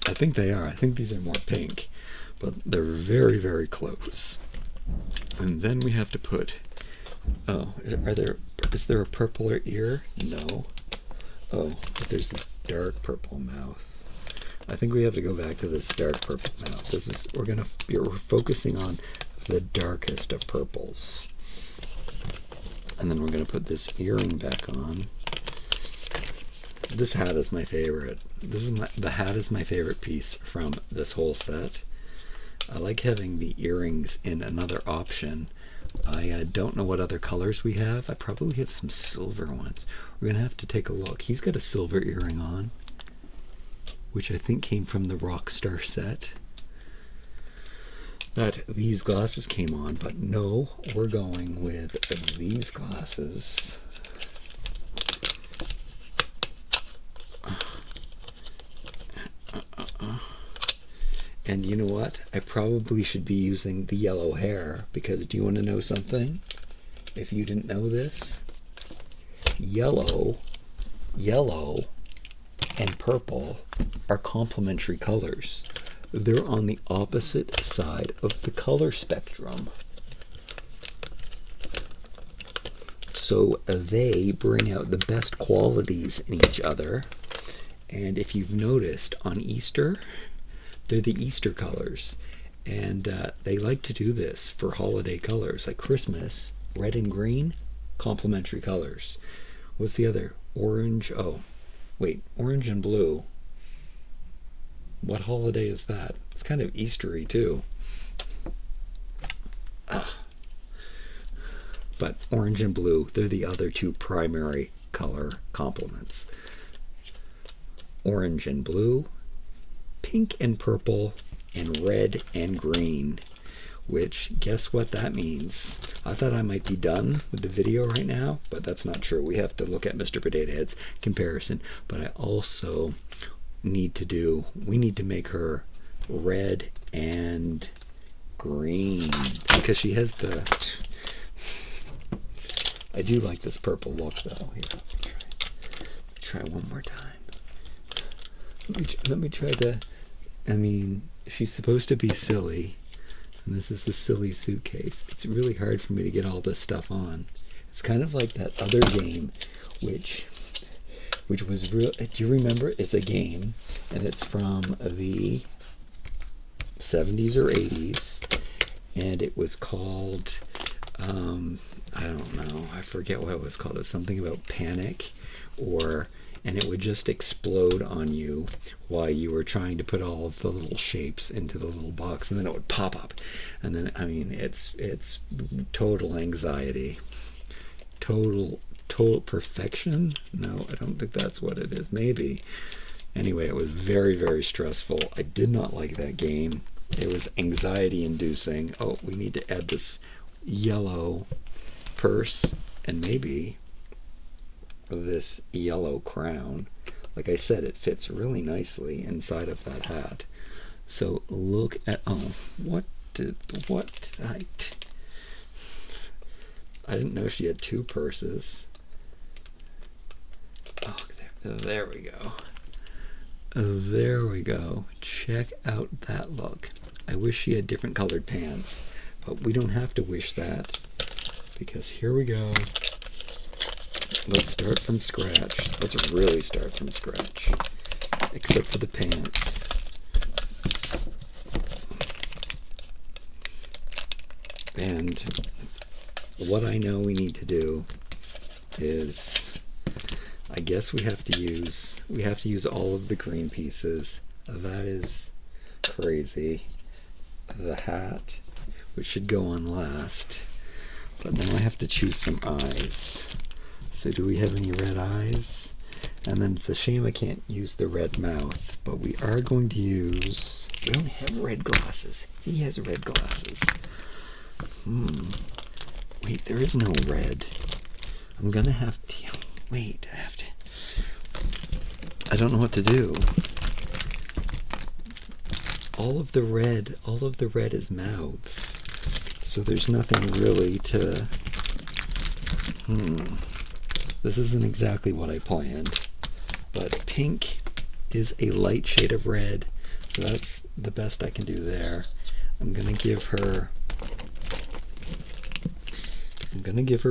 I think they are. I think these are more pink, but they're very, very close. And then we have to put, is there a purpler ear? No. Oh, but there's this dark purple mouth. I think we have to go back to this dark purple mouth. We're focusing on the darkest of purples. And then we're going to put this earring back on. This hat is my favorite. The hat is my favorite piece from this whole set. I like having the earrings in another option. I don't know what other colors we have. I probably have some silver ones. We're going to have to take a look. He's got a silver earring on, which I think came from the Rockstar set that these glasses came on, but no, we're going with these glasses. And you know what? I probably should be using the yellow hair, because do you want to know something? If you didn't know this, yellow and purple are complementary colors. They're on the opposite side of the color spectrum. So they bring out the best qualities in each other. And if you've noticed, on Easter, they're the Easter colors. And they like to do this for holiday colors, like Christmas, red and green, complementary colors. What's the other? Orange, orange and blue. What holiday is that? It's kind of Eastery too. But orange and blue, they're the other two primary color complements. Orange and blue, pink and purple, and red and green. Which, guess what that means? I thought I might be done with the video right now, but that's not true. We have to look at Mr. Potato Head's comparison. But I also need to make her red and green, because she has I do like this purple look though. Here, try one more time. Let me try to, she's supposed to be silly, and this is the silly suitcase. It's really hard for me to get all this stuff on. It's kind of like that other game, which was real. Do you remember? It's a game, and it's from the 70s or 80s, and it was called, I don't know, I forget what it was called. It was something about panic, and it would just explode on you while you were trying to put all of the little shapes into the little box, and then it would pop up, and then it's total anxiety, total perfection. No, I don't think that's what it is. Maybe. Anyway, it was very, very stressful. I did not like that game. It was anxiety inducing. Oh, we need to add this yellow purse and maybe this yellow crown. Like I said, it fits really nicely inside of that hat. So look at, I didn't know she had two purses. Oh, there we go. Oh, there we go. Check out that look. I wish she had different colored pants, but we don't have to wish that, because here we go. Let's start from scratch. Let's really start from scratch, except for the pants. And what I know we need to do is, I guess we have to use all of the green pieces. That is crazy. The hat, which should go on last. But now I have to choose some eyes. So do we have any red eyes? And then it's a shame I can't use the red mouth, but we are going to use, we don't have red glasses. He has red glasses. Wait, there is no red. I'm gonna have to, wait, I don't know what to do. All of the red is mouths. So there's nothing really to, This isn't exactly what I planned. But pink is a light shade of red, so that's the best I can do there. I'm gonna give her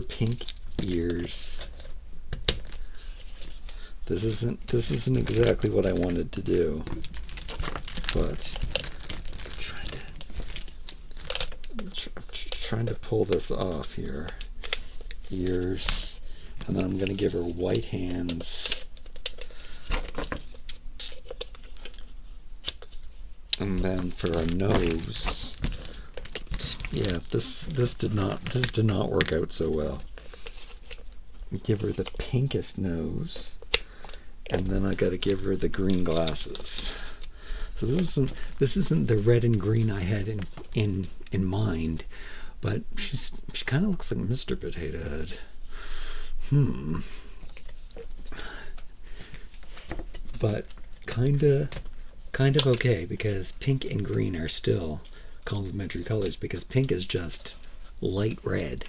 pink ears. This isn't exactly what I wanted to do, but I'm trying to pull this off here. Ears, and then I'm gonna give her white hands. And then for a nose, yeah, this did not work out so well. Give her the pinkest nose, and then I got to give her the green glasses. So this isn't the red and green I had in mind, but she kind of looks like Mr. Potato Head. But kind of okay, because pink and green are still complementary colors, because pink is just light red.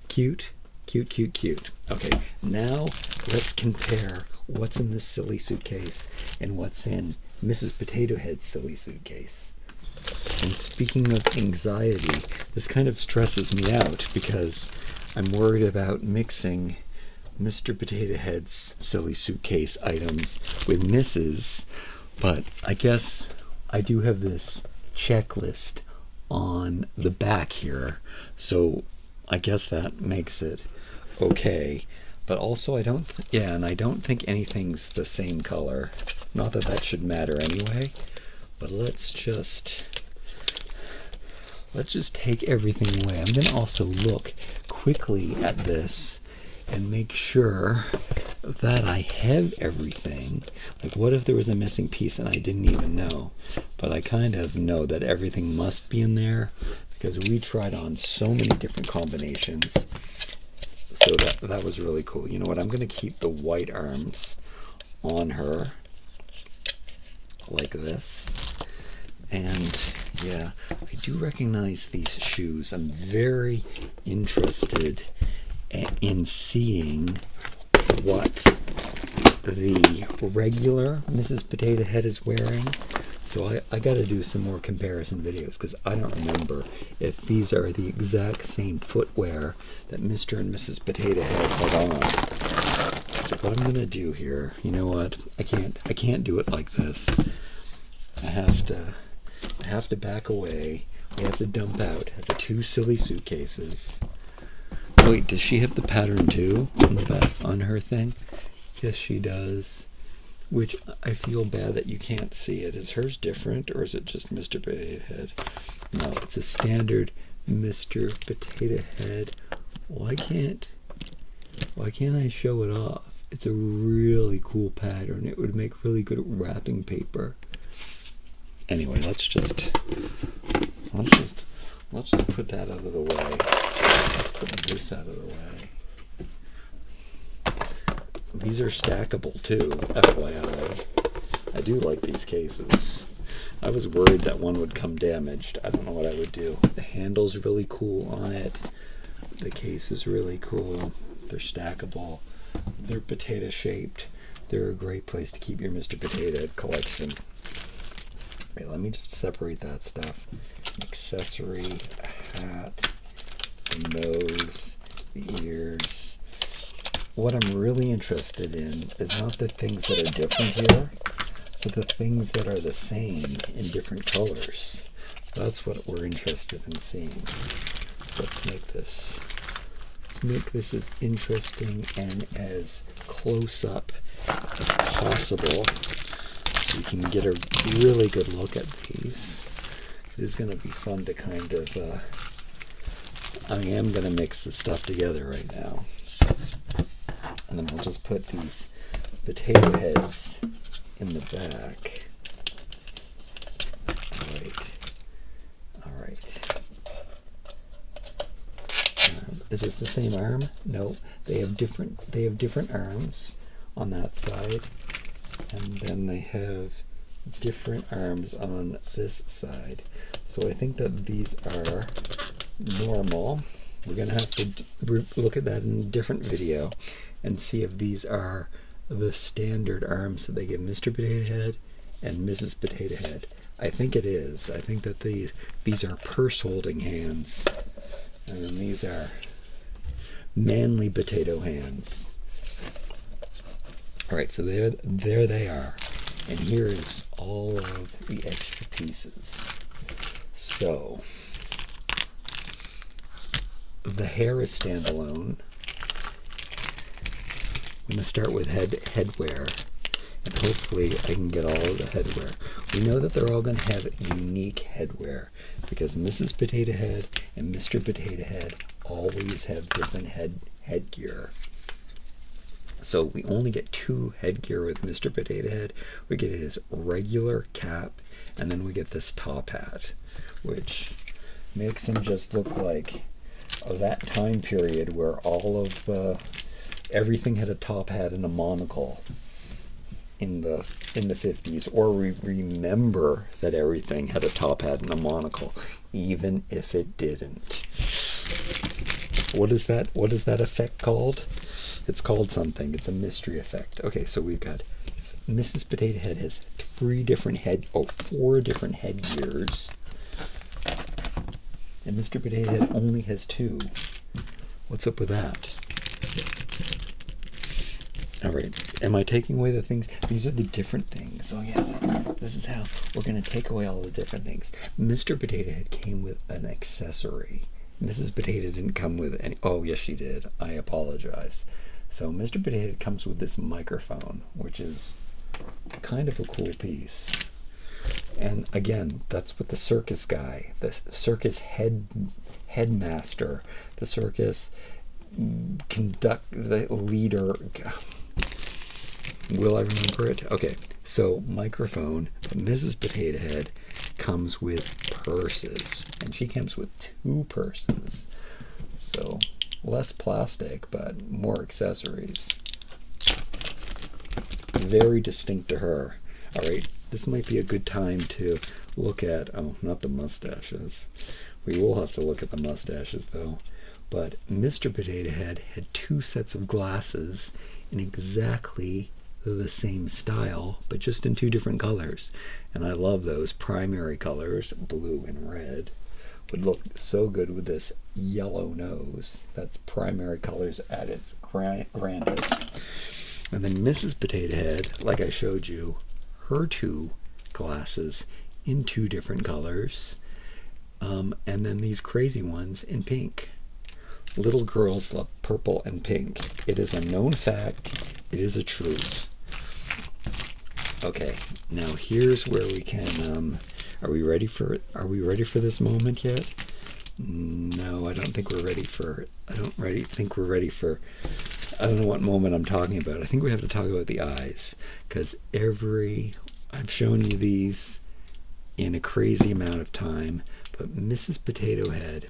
Cute. Okay, now let's compare what's in this silly suitcase and what's in Mrs. Potato Head's silly suitcase. And speaking of anxiety, this kind of stresses me out because I'm worried about mixing Mr. Potato Head's silly suitcase items with Mrs. But I guess I do have this checklist on the back here, so I guess that makes it okay. But also I don't think anything's the same color. Not that that should matter anyway, but let's just take everything away. I'm going to also look quickly at this and make sure that I have everything. Like, what if there was a missing piece and I didn't even know? But I kind of know that everything must be in there because we tried on so many different combinations. So that was really cool. You know what? I'm going to keep the white arms on her like this. And yeah, I do recognize these shoes. I'm very interested in seeing what the regular Mrs. Potato Head is wearing. So I got to do some more comparison videos because I don't remember if these are the exact same footwear that Mr. and Mrs. Potato Head had on. So what I'm going to do here, you know what? I can't do it like this. I have to back away. We have to dump out the two silly suitcases. Wait, does she have the pattern too on the back on her thing? Yes, she does. Which I feel bad that you can't see it. Is hers different, or is it just Mr. Potato Head? No, it's a standard Mr. Potato Head. Why can't I show it off? It's a really cool pattern. It would make really good wrapping paper. Anyway, let's just put that out of the way. Let's put this out of the way. These are stackable too, FYI. I do like these cases. I was worried that one would come damaged. I don't know what I would do. The handle's really cool on it. The case is really cool. They're stackable. They're potato shaped. They're a great place to keep your Mr. Potato Head collection. Wait, let me just separate that stuff. Accessory, a hat, the nose, the ears. What I'm really interested in is not the things that are different here, but the things that are the same in different colors. That's what we're interested in seeing. Let's make this as interesting and as close up as possible so you can get a really good look at these. It is going to be fun to kind of, I am going to mix the stuff together right now. And then we'll just put these potato heads in the back. All right. Is it the same arm? No, they have different arms on that side, and then they have different arms on this side. So I think that these are normal. We're gonna have to look at that in a different video and see if these are the standard arms that they give Mr. Potato Head and Mrs. Potato Head. I think it is. I think that these are purse holding hands, and then these are manly potato hands. All right, so there they are, and here is all of the extra pieces. So the hair is standalone. I'm going to start with headwear, and hopefully I can get all of the headwear. We know that they're all going to have unique headwear because Mrs. Potato Head and Mr. Potato Head always have different headgear. So we only get 2 headgear with Mr. Potato Head. We get his regular cap, and then we get this top hat, which makes him just look like that time period where all of everything had a top hat and a monocle in the 50s, or we remember that everything had a top hat and a monocle, even if it didn't. What is that effect called? It's called something. It's a mystery effect. Okay, so we've got Mrs. Potato Head has 4 different headgears, and Mr. Potato Head only has 2. What's up with that? All right, am I taking away the things? These are the different things. Oh yeah, this is how we're going to take away all the different things. Mr. Potato Head came with an accessory. Mrs. Potato didn't come with any. Oh yes, she did. I apologize. So Mr. Potato comes with this microphone, which is kind of a cool piece. And again, that's what the circus guy, the circus headmaster, the circus the leader. Will I remember it? Okay, so microphone. But Mrs. Potato Head comes with purses, and she comes with 2 purses. So less plastic, but more accessories. Very distinct to her. All right, this might be a good time to look at, oh, not the mustaches. We will have to look at the mustaches though. But Mr. Potato Head had 2 sets of glasses in exactly the same style, but just in 2 different colors. And I love those primary colors, blue and red. Would look so good with this yellow nose. That's primary colors at its grandest. And then Mrs. Potato Head, like I showed you, her 2 glasses in 2 different colors. And then these crazy ones in pink. Little girls love purple and pink. It is a known fact. It is a truth. Okay, now here's where we can. Are we ready for this moment yet? No, I don't think we're ready for. I don't know what moment I'm talking about. I think we have to talk about the eyes, because I've shown you these in a crazy amount of time, but Mrs. Potato Head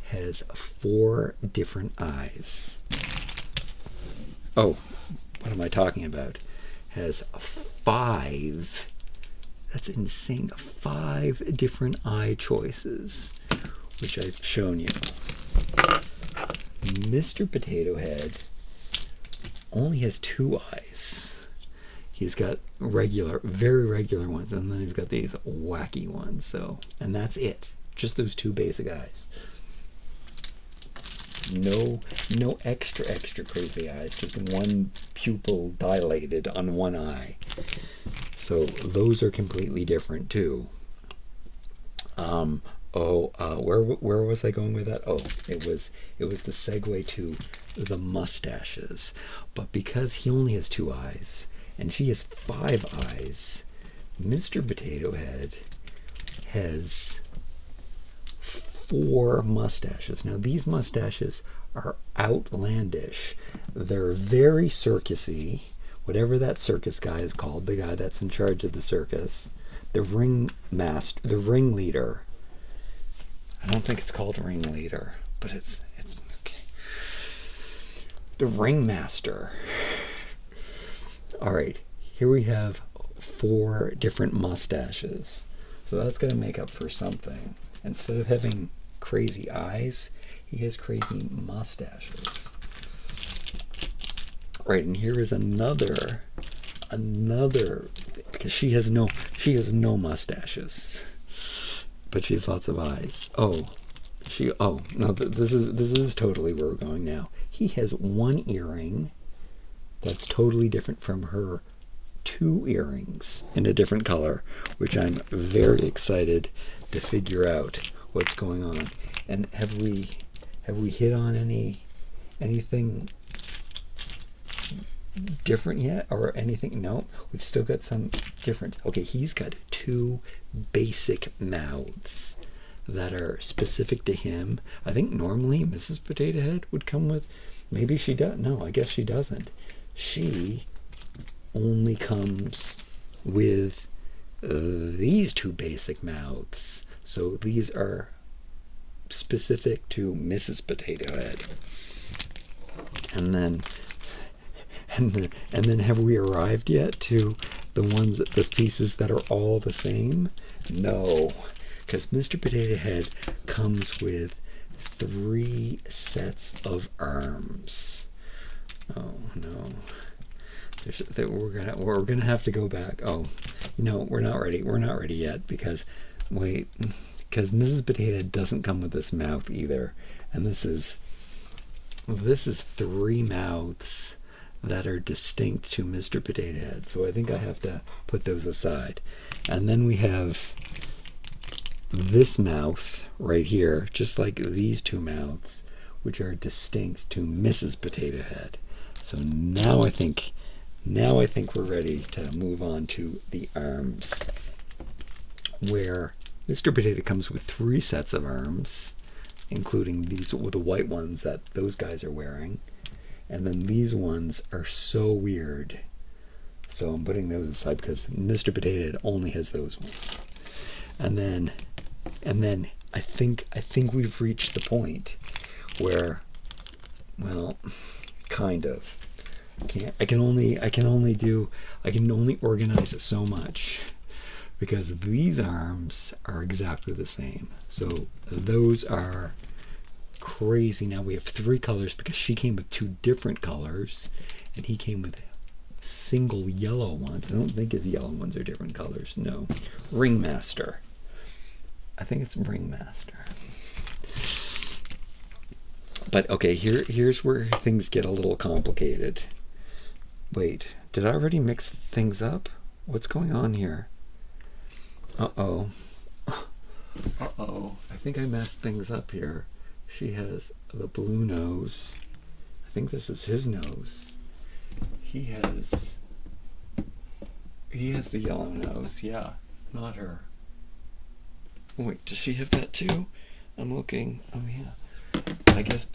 has 4 different eyes. Oh, what am I talking about? Has 5. That's insane. 5 different eye choices, which I've shown you. Mr. Potato Head only has 2 eyes. he's got regular, very regular ones, and then he's got these wacky ones. So, and that's it. Just those two basic eyes. No extra crazy eyes. Just one pupil dilated on one eye. So those are completely different too. Where was I going with that? Oh, it was the segue to the mustaches. But because he only has 2 eyes and she has 5 eyes, Mr. Potato Head has 4 mustaches. Now these mustaches are outlandish. They're very circusy. Whatever that circus guy is called, the guy that's in charge of the circus, the ringleader. I don't think it's called ringleader, but it's okay. The ringmaster. All right, here we have 4 different mustaches. So that's going to make up for something. Instead of having crazy eyes, he has crazy mustaches. Right, and here is another, because she has no mustaches, but she has lots of eyes. No, this is totally where we're going now. He has 1 earring that's totally different from her 2 earrings in a different color, which I'm very excited to figure out what's going on. And have we hit on anything different yet, or anything? No, we've still got some difference. Okay, he's got 2 basic mouths that are specific to him. I think normally Mrs. Potato Head would come with, maybe she does. No, I guess she doesn't. She only comes with these 2 basic mouths. So these are specific to Mrs. Potato Head. And then have we arrived yet to the pieces that are all the same? No, because Mr. Potato Head comes with 3 sets of arms. Oh no. We're gonna have to go back. Oh, we're not ready. We're not ready yet because Mrs. Potato Head doesn't come with this mouth either, and this is 3 mouths that are distinct to Mr. Potato Head. So I think I have to put those aside, and then we have this mouth right here, just like these 2 mouths, which are distinct to Mrs. Potato Head. So now I think we're ready to move on to the arms, where Mr. Potato comes with 3 sets of arms, including these with the white ones that those guys are wearing, and then these ones are so weird. So I'm putting those aside because Mr. Potato Head only has those ones. And then I think we've reached the point where, well, kind of. I can only organize it so much, because these arms are exactly the same. So those are crazy. Now we have 3 colors because she came with 2 different colors and he came with single yellow ones. I don't think his yellow ones are different colors. No. Ringmaster. I think it's Ringmaster. But okay, here's where things get a little complicated. Wait, did I already mix things up? What's going on here? Uh-oh. I think I messed things up here. She has the blue nose. I think this is his nose. He has the yellow nose. Yeah, not her. Wait, does she have that too? I'm looking. Oh yeah. I guess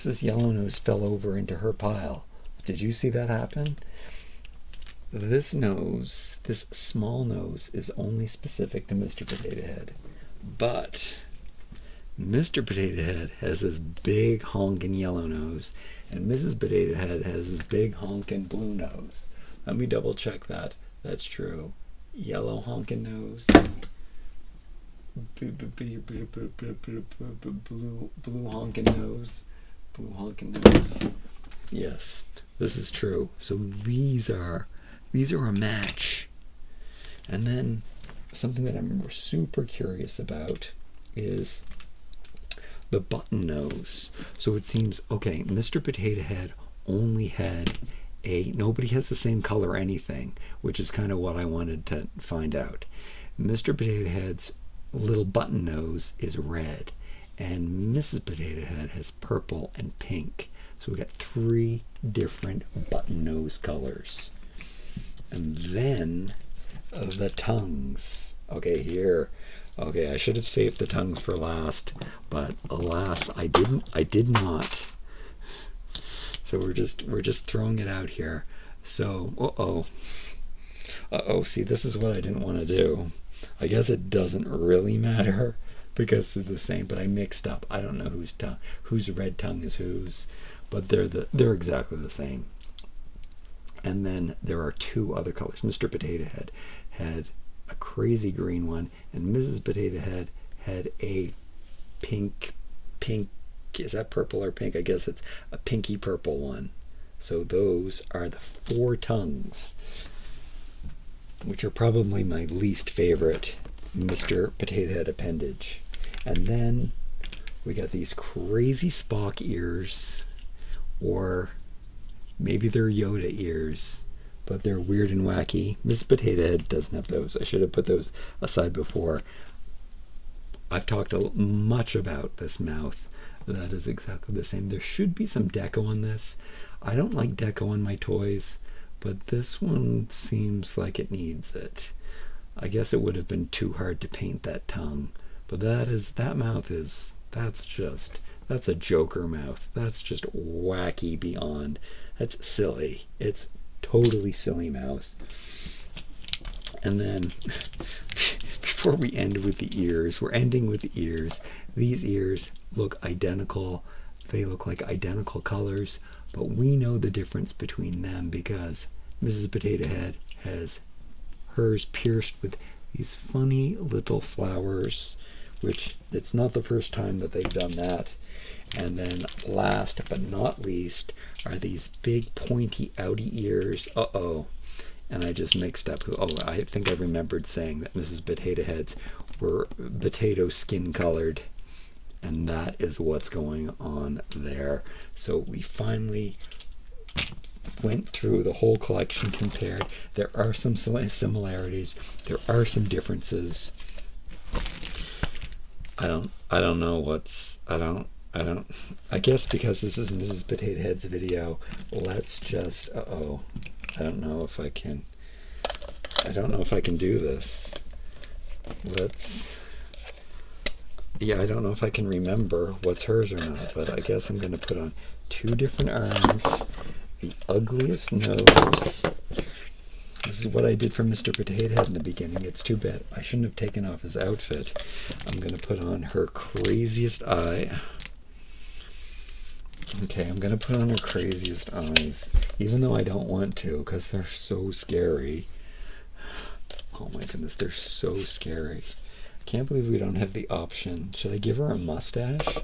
this yellow nose fell over into her pile. Did you see that happen? This nose, this small nose, is only specific to Mr. Potato Head. But Mr. Potato Head has this big honkin' yellow nose, and Mrs. Potato Head has this big honkin' blue nose. Let me double check that. That's true. Yellow honkin' nose. Blue honkin' nose. Blue honkin' nose. Yes, this is true. So these are These are a match. And then something that I'm super curious about is the button nose. So it seems, okay, Mr. Potato Head only had nobody has the same color anything, which is kind of what I wanted to find out. Mr. Potato Head's little button nose is red, and Mrs. Potato Head has purple and pink. So we got 3 different button nose colors. And then the tongues. Okay, here. Okay, I should have saved the tongues for last, but alas, I did not. So we're just throwing it out here. So, see, this is what I didn't want to do. I guess it doesn't really matter because they're the same, but I mixed up. I don't know whose red tongue is whose, but they're exactly the same. And then there are 2 other colors. Mr. Potato Head had a crazy green one, and Mrs. Potato Head had a pink, is that purple or pink? I guess it's a pinky purple one. So those are the 4 tongues, which are probably my least favorite Mr. Potato Head appendage. And then we got these crazy Spock ears, or maybe they're Yoda ears, but they're weird and wacky. Mrs. Potato Head doesn't have those. I should have put those aside before. I've talked much about this mouth. That is exactly the same. There should be some deco on this. I don't like deco on my toys, but this one seems like it needs it. I guess it would have been too hard to paint that tongue, but that mouth is, that's a Joker mouth. That's just wacky beyond. That's silly. It's totally silly mouth. And then before we end with the ears, we're ending with the ears. These ears look identical. They look like identical colors, but we know the difference between them because Mrs. Potato Head has hers pierced with these funny little flowers, which it's not the first time that they've done that. And then last but not least are these big pointy outy ears. And I just mixed up. I think I remembered saying that Mrs. Potato Heads were potato skin colored, and that is what's going on there. So we finally went through the whole collection, compared. There are some similarities. There are some differences. I guess because this is Mrs. Potato Head's video, let's just, I don't know if I can do this. I don't know if I can remember what's hers or not, but I guess I'm going to put on 2 different arms, the ugliest nose. This is what I did for Mr. Potato Head in the beginning. It's too bad I shouldn't have taken off his outfit. I'm going to put on her craziest eye. Okay, I'm going to put on her craziest eyes, even though I don't want to, because they're so scary. Oh my goodness, they're so scary. I can't believe we don't have the option. Should I give her a mustache?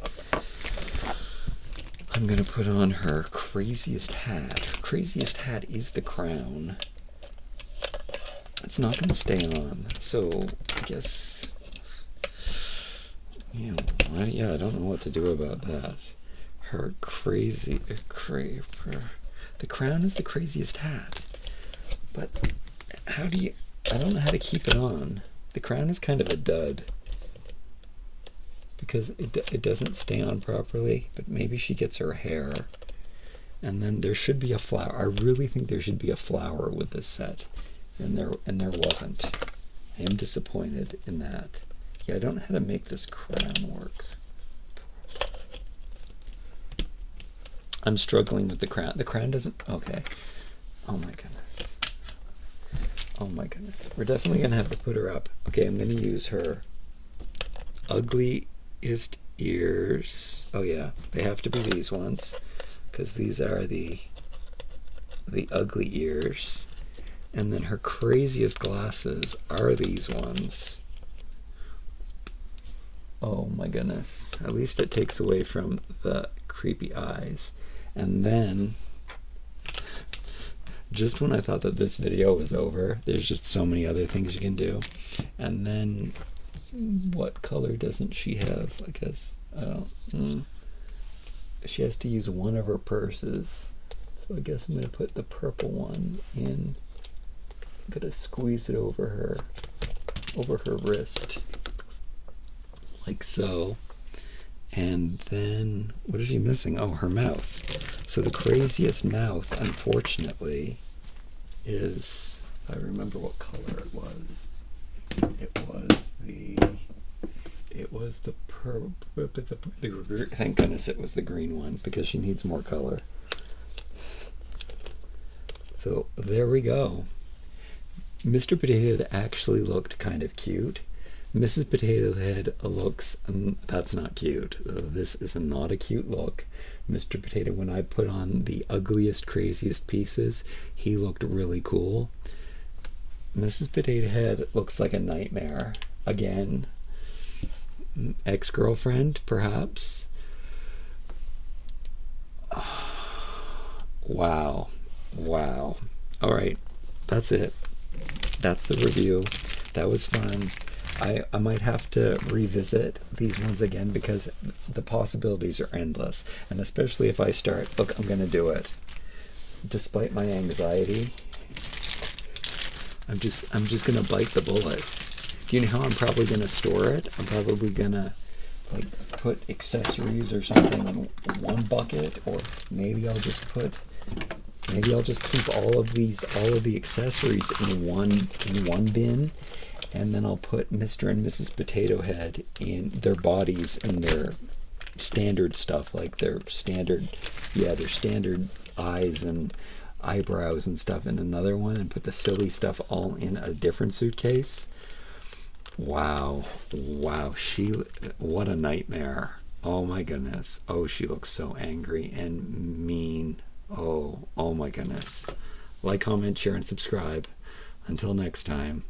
I'm going to put on her craziest hat. Her craziest hat is the crown. It's not going to stay on, so I guess, I don't know what to do about that. Her the crown is the craziest hat, but I don't know how to keep it on. The crown is kind of a dud because it doesn't stay on properly, but maybe she gets her hair, and then there should be a flower. I really think there should be a flower with this set, and there wasn't. I am disappointed in that. Yeah, I don't know how to make this crown work. I'm struggling with the crown. The crown doesn't... Okay. Oh my goodness. Oh my goodness. We're definitely going to have to put her up. Okay, I'm going to use her ugliest ears. Oh yeah, they have to be these ones, because these are the ugly ears. And then her craziest glasses are these ones. Oh my goodness. At least it takes away from the creepy eyes. And then just when I thought that this video was over, there's just so many other things you can do. And then, what color doesn't she have? I guess, I don't, she has to use one of her purses. So I guess I'm going to put the purple one in. I'm going to squeeze it over her wrist. Like so. And then, what is she missing? Oh, her mouth. So the craziest mouth, unfortunately, is, if I remember what color it was. Thank goodness it was the green one, because she needs more color. So there we go. Mr. Potato Head actually looked kind of cute. Mrs. Potato Head looks, that's not cute. This is not a cute look. Mr. Potato, when I put on the ugliest, craziest pieces, he looked really cool. Mrs. Potato Head looks like a nightmare. Again, ex-girlfriend, perhaps. Wow. Wow. All right, that's it. That's the review. That was fun. I might have to revisit these ones again because the possibilities are endless. And especially if I start, look, I'm going to do it. Despite my anxiety, I'm just going to bite the bullet. Do you know how I'm probably going to store it? I'm probably going to like put accessories or something in one bucket, or maybe I'll just keep all of the accessories in one bin, and then I'll put Mr. and Mrs. Potato Head in their bodies and their standard stuff, like their standard eyes and eyebrows and stuff in another one, and put the silly stuff all in a different suitcase. Wow, what a nightmare. Oh my goodness. Oh, she looks so angry and mean. Oh my goodness. Like, comment, share, and subscribe. Until next time.